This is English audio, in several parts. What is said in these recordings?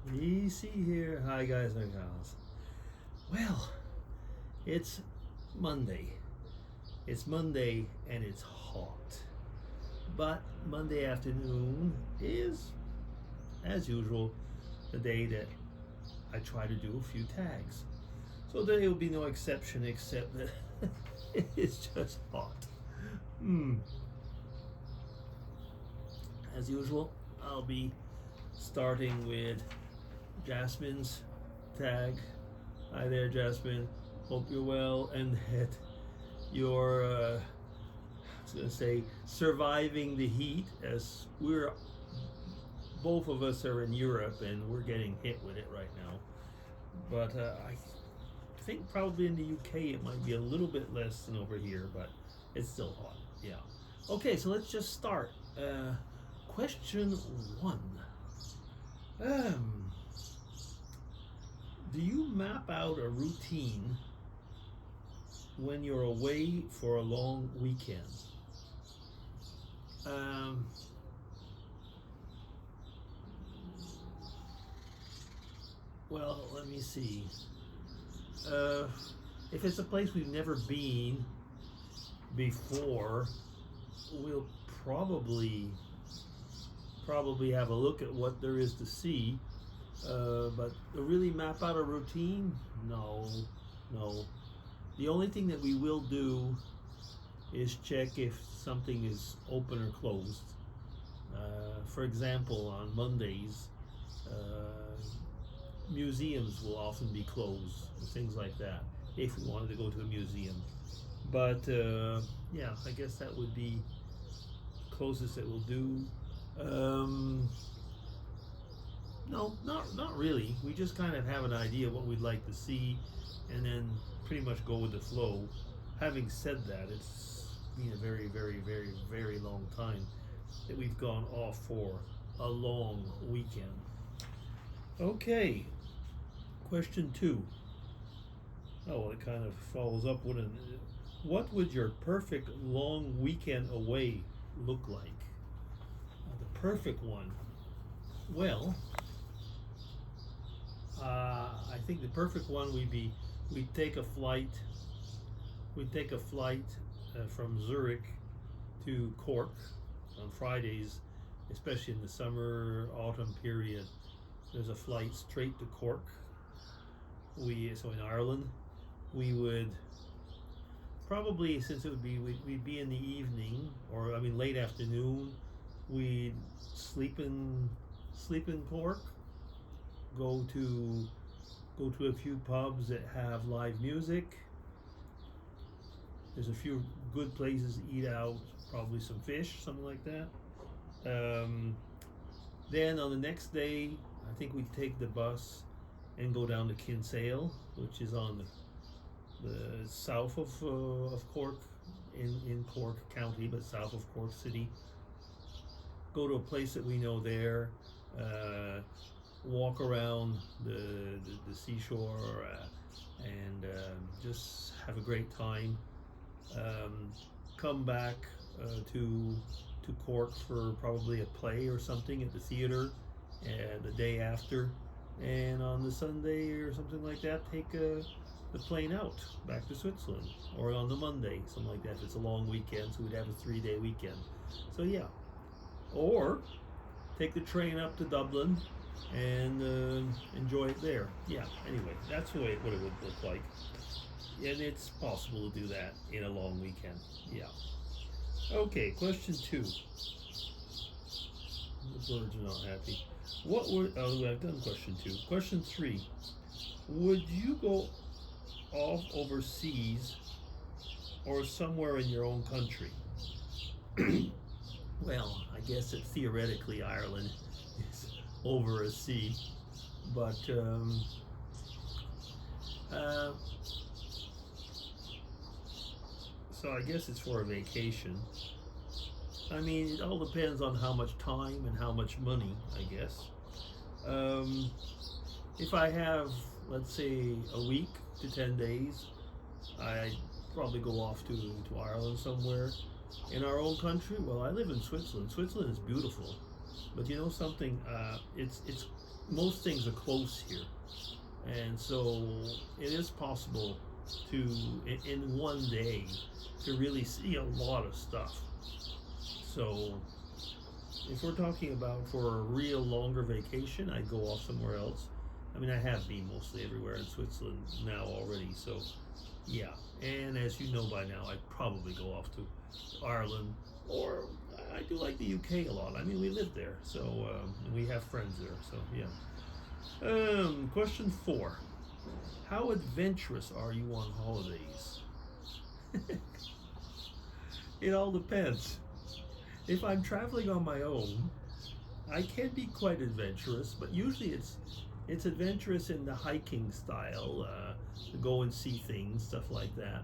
Easy here. Hi, guys and gals. Well, it's Monday. It's Monday and it's hot. But Monday afternoon is, as usual, the day that I try to do a few tags. So today will be no exception except that it's just hot. Hmm. As usual, I'll be starting with Jasmine's tag. Hi there, Jasmine. Hope you're well and that you're, I was going to say, surviving the heat as both of us are in Europe and we're getting hit with it right now. But I think probably in the UK it might be a little bit less than over here, but it's still hot. Yeah. Okay, so let's just start. Question one. Do you map out a routine when you're away for a long weekend? Well, let me see. If it's a place we've never been before, we'll probably have a look at what there is to see. But to really map out a routine, no. The only thing that we will do is check if something is open or closed. For example, on Mondays, museums will often be closed, things like that, if we wanted to go to a museum. But yeah, I guess that would be closest that we'll do. No, not really. We just kind of have an idea what we'd like to see, and then pretty much go with the flow. Having said that, it's been a very, very, very, very long time that we've gone off for a long weekend. Okay, question two. Oh, well, it kind of follows up with what would your perfect long weekend away look like? The perfect one. Well, I think the perfect one we'd take a flight from Zurich to Cork on Fridays, especially in the summer autumn period. There's a flight straight to Cork. So in Ireland, we would probably, since we'd be in the evening, or I mean late afternoon, we'd sleep in Cork, go to a few pubs that have live music. There's a few good places to eat out, probably some fish, something like that. Then on the next day, I think we'd take the bus and go down to Kinsale, which is on the south of Cork, in Cork County, but south of Cork City. Go to a place that we know there, walk around the seashore, and just have a great time. Come back to Cork for probably a play or something at the theater the day after, and on the Sunday or something like that, take the plane out back to Switzerland, or on the Monday, something like that. If it's a long weekend, so we'd have a 3-day weekend. So yeah, or take the train up to Dublin and enjoy it there. Yeah. Anyway, that's what it would look like, and it's possible to do that in a long weekend. Yeah. Okay. Question two. The birds are not happy. I've done question two. Question three. Would you go off overseas or somewhere in your own country? Well, I guess that theoretically Ireland is over a sea, but so I guess it's for a vacation. I mean, it all depends on how much time and how much money, I guess. If I have, let's say, a week to 10 days, I'd probably go off to Ireland somewhere. In our own country, well, I live in Switzerland. Switzerland is beautiful, but you know something? It's most things are close here, and so it is possible to in one day to really see a lot of stuff. So if we're talking about for a real longer vacation, I'd go off somewhere else. I mean, I have been mostly everywhere in Switzerland now already, so yeah. And as you know by now, I'd probably go off to Ireland, or I do like the UK a lot. I mean, we live there, so we have friends there, so yeah. Question 4. How adventurous are you on holidays? It all depends. If I'm traveling on my own, I can be quite adventurous, but usually it's adventurous in the hiking style, to go and see things, stuff like that.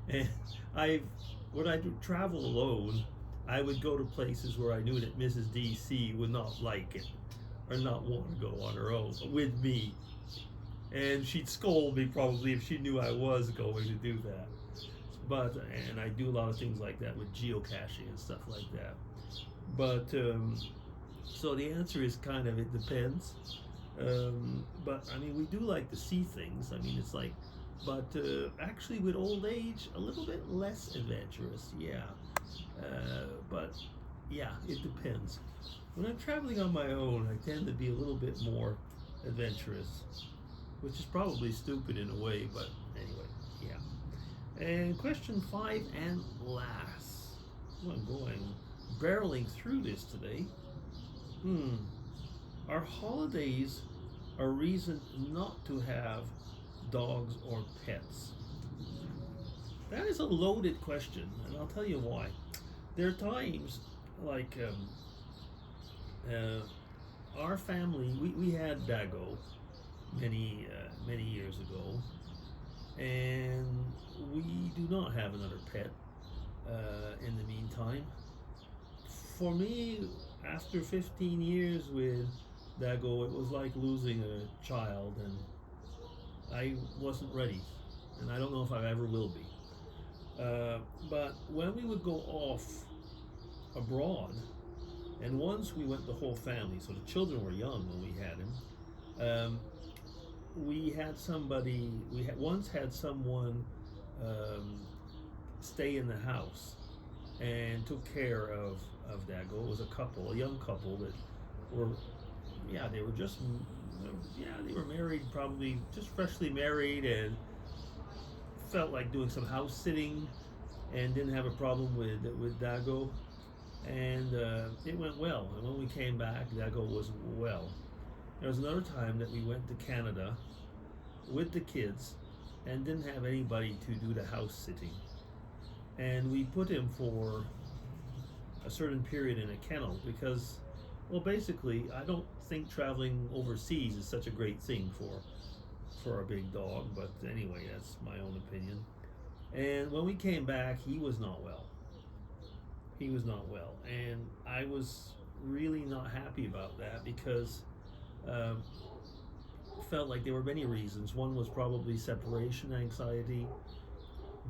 And when I do travel alone, I would go to places where I knew that Mrs. DC would not like it or not want to go on her own with me, and she'd scold me probably if she knew I was going to do that. But and I do a lot of things like that with geocaching and stuff like that. But so the answer is kind of it depends. But I mean, we do like to see things. I mean, it's like, but actually, with old age, a little bit less adventurous. Yeah, but yeah, it depends. When I'm traveling on my own, I tend to be a little bit more adventurous, which is probably stupid in a way, but anyway, yeah. And question 5 and last. Well, I'm going barreling through this today. Are holidays a reason not to have dogs or pets? That is a loaded question, and I'll tell you why. There are times like our family, we had Dago many years ago, and we do not have another pet in the meantime. For me, after 15 years with Dago, it was like losing a child, and I wasn't ready, and I don't know if I ever will be. But when we would go off abroad, and once we went the whole family, so the children were young when we had him. We had somebody. Once had someone stay in the house and took care of Dago. It was a young couple that were, they were just, they were married, probably just freshly married, and felt like doing some house sitting, and didn't have a problem with Dago, and it went well. And when we came back, Dago was well. There was another time that we went to Canada with the kids and didn't have anybody to do the house sitting, and we put him for a certain period in a kennel because, well, basically, I don't think traveling overseas is such a great thing for a big dog, but anyway, that's my own opinion. And when we came back, he was not well. He was not well, and I was really not happy about that because felt like there were many reasons. One was probably separation anxiety,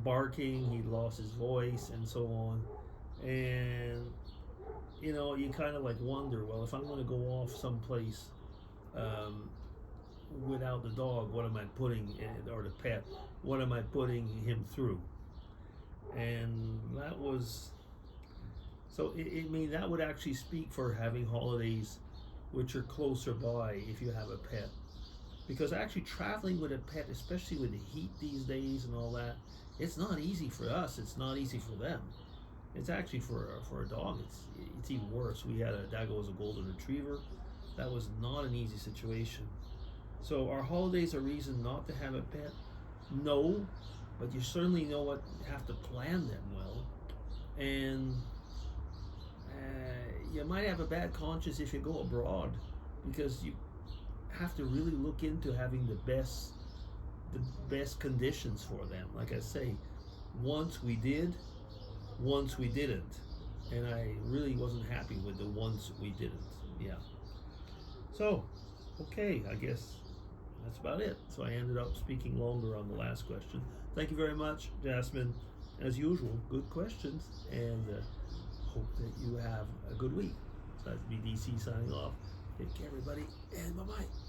barking, he lost his voice, and so on. And you kind of like wonder, well, if I'm going to go off someplace without the dog, what am I putting or the pet? What am I putting him through? And that was so. I mean, that would actually speak for having holidays which are closer by if you have a pet, because actually traveling with a pet, especially with the heat these days and all that, it's not easy for us. It's not easy for them. It's actually for a dog. It's even worse. We had Dago was a golden retriever. That was not an easy situation. So are holidays a reason not to have a pet? No, but you certainly have to plan them well, and you might have a bad conscience if you go abroad, because you have to really look into having the best conditions for them. Like I say, once we did, once we didn't, and I really wasn't happy with the once we didn't. Yeah. So, okay, I guess that's about it. So I ended up speaking longer on the last question. Thank you very much, Jasmine. As usual, good questions, and hope that you have a good week. So that's BDC signing off. Take care, everybody, and bye-bye.